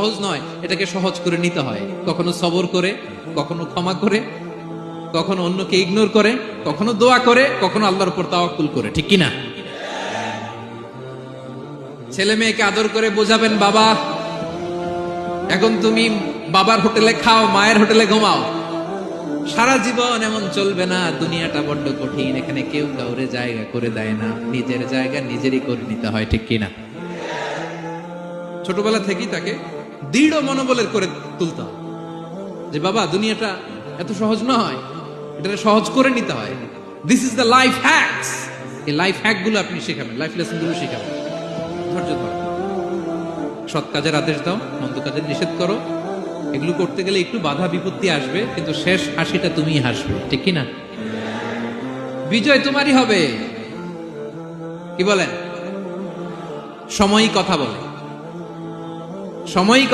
সহজ নয়, এটাকে সহজ করে নিতে হয়। কখনো সবর করে, কখনো ক্ষমা করে, কখনো অন্যকে ইগনোর করে, কখনো দোয়া করে, কখনো আল্লাহর উপর তাওয়াক্কুল করে, ঠিক কিনা? ছেলে মেয়েকে আদর করে বোঝাবেন, বাবা এখন তুমি বাবার হোটেলে খাও, মায়ের হোটেলে ঘুমাও। সারা জীবন এমন চলবে না, দুনিয়াটা বড্ড কঠিন, এখানে কেউ কাউরে জায়গা করে দেয় না, নিজের জায়গা নিজেরই করে নিতে হয়, ঠিক কিনা? ছোটবেলা থেকেই তাকে দৃঢ় মনোবলের করে তুলতে হয় যে বাবা দুনিয়াটা এত সহজ নয়, এটা সহজ করে নিতে হয়। This is the life hacks. এই লাইফ হ্যাক গুলো আপনি শেখাবেন, লাইফ লেসন গুলো শেখাবেন। ধৈর্য ধরো, সৎ কাজের আদেশ দাও, মন্দ কাজের নিষেধ করো। এগুলো করতে গেলে একটু বাধা বিপত্তি আসবে, কিন্তু শেষ হাসিটা তুমিই হাসবে, ঠিক কিনা? বিজয় তোমারই হবে। কি বলেন? সময়ই কথা বলে, সময়ই